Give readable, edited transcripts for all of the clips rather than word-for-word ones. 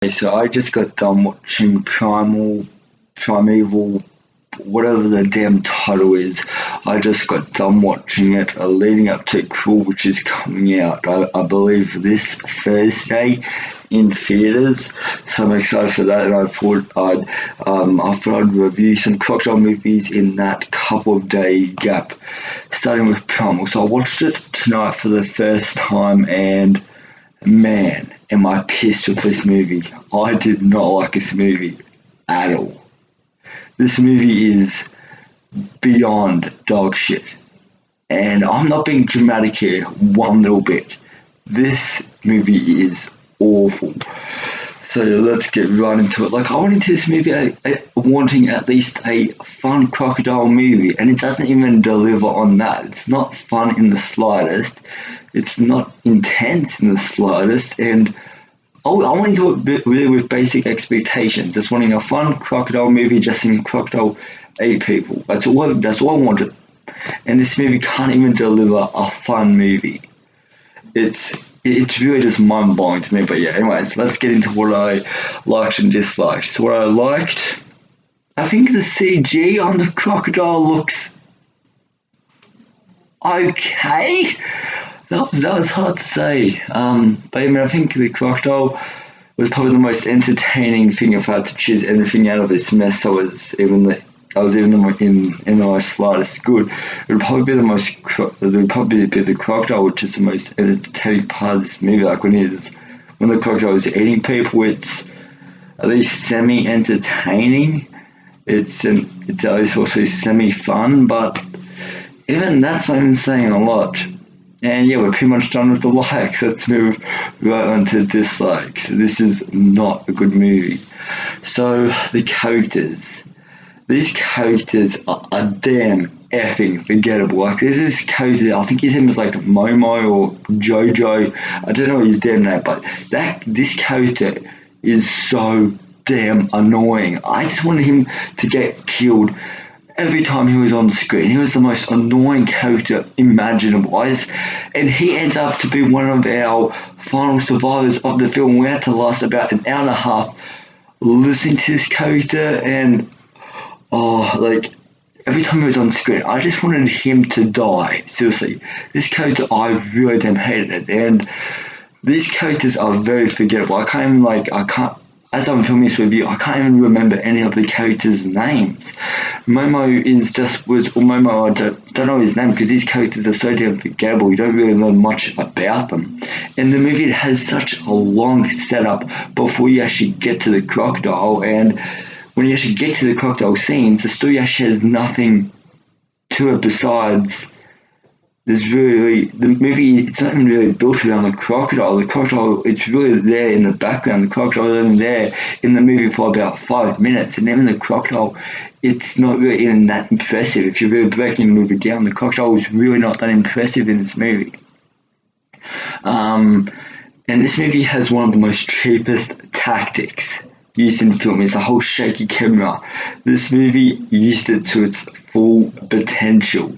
So I just got done watching Primeval, whatever the damn title is. I just got done watching it, leading up to Cool, which is coming out, I believe, this Thursday in theaters. So I'm excited for that, and I thought I'd review some crocodile movies in that couple of day gap, starting with Primeval. So I watched it tonight for the first time, and man, am I pissed with this movie. I did not like this movie at all. This movie is beyond dog shit. And I'm not being dramatic here one little bit. This movie is awful. So let's get right into it. Like, I went into this movie wanting at least a fun crocodile movie, and it doesn't even deliver on that. It's not fun in the slightest. It's not intense in the slightest, and I went into it really with basic expectations. Just wanting a fun crocodile movie, just seeing crocodile eat people. That's all I wanted. And this movie can't even deliver a fun movie. It's really just mind blowing to me. But yeah, anyways, let's get into what I liked and disliked. So what I liked, I think the CG on the crocodile looks okay. That was hard to say. But I mean, I think the crocodile was probably the most entertaining thing. If I had to choose anything out of this mess, I was even in the most slightest good. It would probably be the crocodile, which is the most entertaining part of this movie. Like when the crocodile is eating people, it's at least semi entertaining. It's at least also semi fun, but even that's not even saying a lot. And yeah, we're pretty much done with the likes. Let's move right on to dislikes. This is not a good movie. So the characters. These characters are damn effing forgettable. Like, there's this character, I think his name was like Momo or Jojo. I don't know his damn name, but this character is so damn annoying. I just wanted him to get killed every time he was on screen. He was the most annoying character imaginable. And he ends up to be one of our final survivors of the film. We had to last about an hour and a half listening to this character, and like, every time he was on screen, I just wanted him to die. Seriously, this character, I really damn hated it. And these characters are very forgettable. As I'm filming this review, I can't even remember any of the characters' names. Momo, I don't know his name, because these characters are so damn forgettable. You don't really learn much about them. And the movie has such a long setup before you actually get to the crocodile, and when you actually get to the crocodile scenes, the story actually has nothing to it besides the movie. It's not even really built around the crocodile. The crocodile, it's really there in the background. The crocodile is only there in the movie for about 5 minutes, and even the crocodile, it's not really even that impressive. If you're really breaking the movie down, the crocodile is really not that impressive in this movie. And this movie has one of the most cheapest tactics used in film. Is the whole shaky camera. This movie used it to its full potential.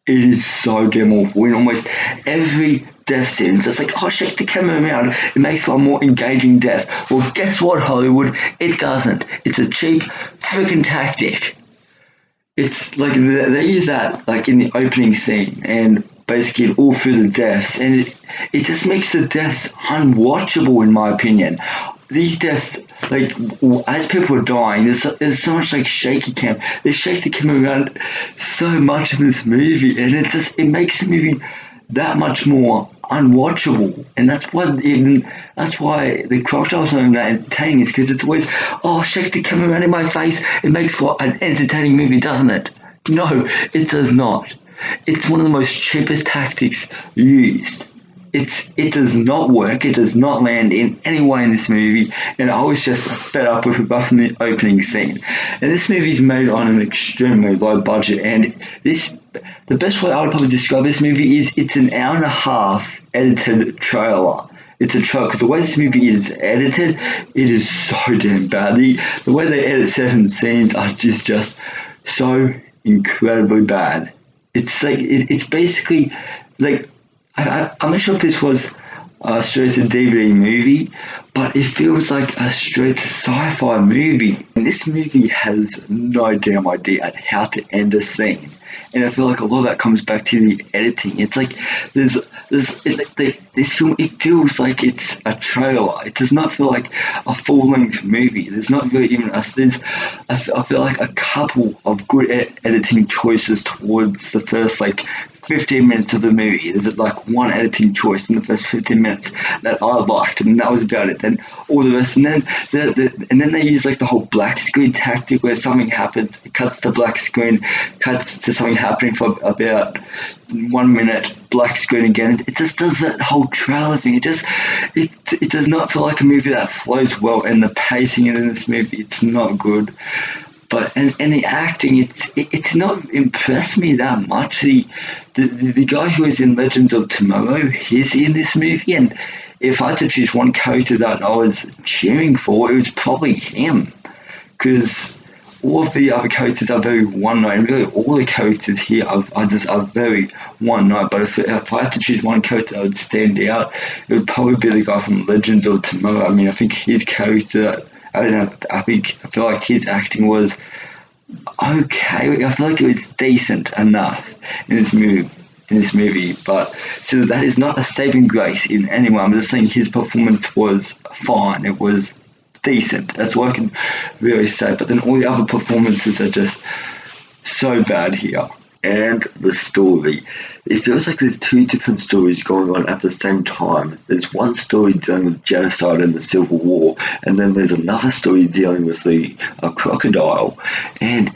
It is so damn awful. In almost every death scene, it's just like, oh, shake the camera around. It makes for a more engaging death. Well, guess what, Hollywood? It doesn't. It's a cheap freaking tactic. It's like they use that like in the opening scene and basically all through the deaths, and it just makes the deaths unwatchable, in my opinion. These deaths, like, as people are dying, there's so much like shaky cam. They shake the camera around so much in this movie, and it makes the movie that much more unwatchable. And that's why the crocodile's not that entertaining, is because it's always, oh, shake the camera around in my face. It makes for an entertaining movie, doesn't it? No, it does not. It's one of the most cheapest tactics used. It does not work. It does not land in any way in this movie, and I was just fed up with it right from the opening scene. And this movie's made on an extremely low budget, and the best way I would probably describe this movie is it's an hour and a half edited trailer. It's a trailer, because the way this movie is edited, it is so damn bad. The way they edit certain scenes are just so incredibly bad. It's like it's basically like, I'm not sure if this was straight to DVD movie, but it feels like a straight sci-fi movie. And this movie has no damn idea at how to end a scene. And I feel like a lot of that comes back to the editing. It's like this film. It feels like it's a trailer. It does not feel like a full-length movie. There's not really even us. I feel like a couple of good editing choices towards the first like 15 minutes of the movie. There's like one editing choice in the first 15 minutes that I liked, and that was about it. Then all the rest, and then and then they use like the whole black screen tactic where something happens, it cuts to black screen, cuts to something happening for about 1 minute, black screen again. It just does that whole trailer thing. It does not feel like a movie that flows well, and the pacing in this movie, it's not good. But and the acting, it's not impressed me that much. The guy who is in Legends of Tomorrow, he's in this movie, and if I had to choose one character that I was cheering for, it was probably him, because all of the other characters are very one note, and really all the characters here are very one note. But if I had to choose one character that would stand out, it would probably be the guy from Legends of Tomorrow. I mean, I think his character, I don't know, I feel like his acting was okay. I feel like it was decent enough in this movie. But so that is not a saving grace in anyone. I'm just saying his performance was fine. It was decent. That's what I can really say. But then all the other performances are just so bad here. And the story. It feels like there's two different stories going on at the same time. There's one story dealing with genocide and the Civil War, and then there's another story dealing with the crocodile. And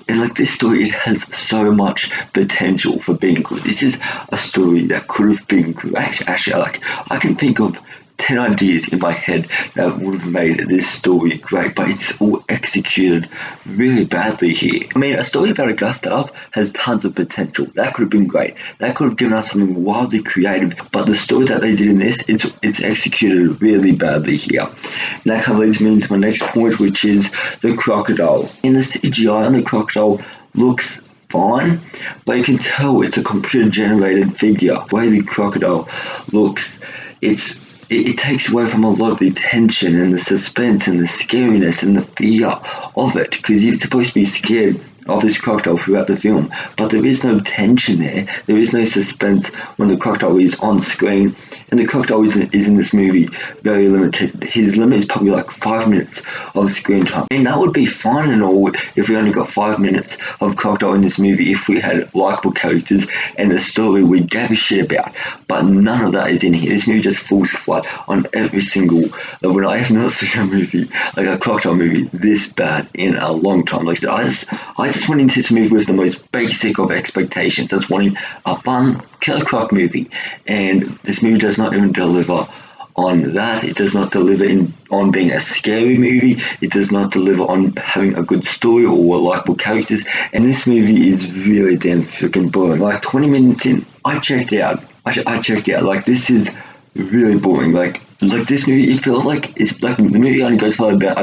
like this story, it has so much potential for being good. This is a story that could have been great. Actually, I can think of 10 ideas in my head that would have made this story great, but it's all executed really badly here. I mean, a story about a Gustav has tons of potential. That could have been great. That could have given us something wildly creative, but the story that they did in this, it's executed really badly here. And that kind of leads me into my next point, which is the crocodile. In the CGI on the crocodile looks fine, but you can tell it's a computer-generated figure. The way the crocodile looks, it takes away from a lot of the tension and the suspense and the scariness and the fear of it, because you're supposed to be scared of this crocodile throughout the film, but there is no tension there. There is no suspense when the crocodile is on screen, and the crocodile is in this movie very limited. His limit is probably like 5 minutes of screen time, and that would be fine and all if we only got 5 minutes of crocodile in this movie, if we had likable characters and a story we gave a shit about. But none of that is in here. This movie just falls flat on every single level. When I have not seen a movie, like a crocodile movie, this bad in a long time. Like I said, I just went into this movie with the most basic of expectations. I was wanting a fun Killer Croc movie, and this movie does not even deliver on that. It does not deliver on being a scary movie. It does not deliver on having a good story or likable characters. And this movie is really damn freaking boring. Like 20 minutes in, I checked out. I checked out. Like, this is really boring. Like this movie, it feels like it's like the movie only goes for about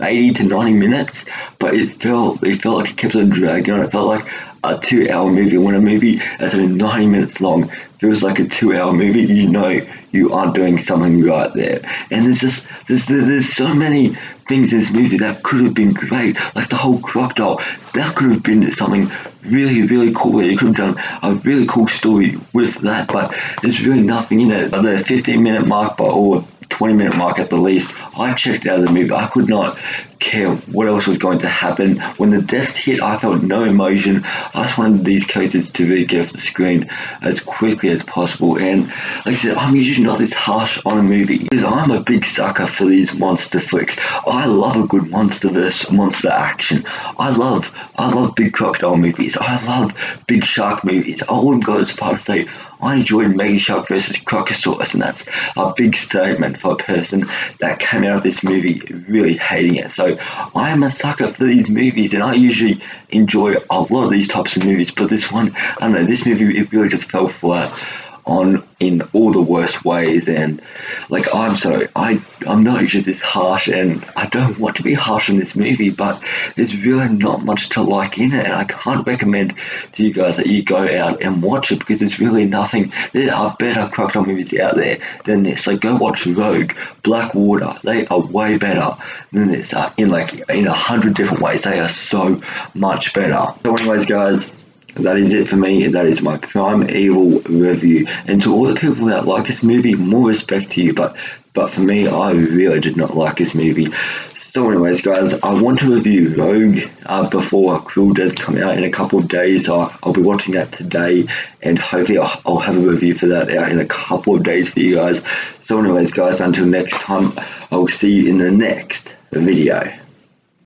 80 to 90 minutes, but it felt like it kept on dragging on. It felt like a 2 hour movie. When a movie that's only 90 minutes long feels like a 2 hour movie, you know you aren't doing something right there. And there's so many things in this movie that could have been great, like the whole crocodile. That could have been something really, really cool. You could have done a really cool story with that, but there's really nothing in it. At the 15-minute mark, or 20-minute mark at the least, I checked out of the movie. I could not care what else was going to happen. When the deaths hit, I felt no emotion. I just wanted these characters to really get off the screen as quickly as possible. And like I said, I'm usually not this harsh on a movie, because I'm a big sucker for these monster flicks. I love a good monster action. I love big crocodile movies. I love big shark movies. I wouldn't go as far as say I enjoyed Mega Shark versus Crocosaurus, and that's a big statement for a person that came out of this movie really hating it. So I am a sucker for these movies, and I usually enjoy a lot of these types of movies, but this one, I don't know, this movie, it really just fell flat on in all the worst ways. And like, I'm sorry, I'm not usually this harsh, and I don't want to be harsh on this movie, but there's really not much to like in it, and I can't recommend to you guys that you go out and watch it, because there's really nothing. There are better crocodile movies out there than this. Like, go watch Rogue, Blackwater. They are way better than this, in 100 different ways. They are so much better. So anyways, guys, that is it for me. That is my Primeval review. And to all the people that like this movie, more respect to you. But for me, I really did not like this movie. So anyways, guys, I want to review Rogue before Quill does come out in a couple of days. I'll be watching that today, and hopefully I'll have a review for that out in a couple of days for you guys. So anyways, guys, until next time, I'll see you in the next video.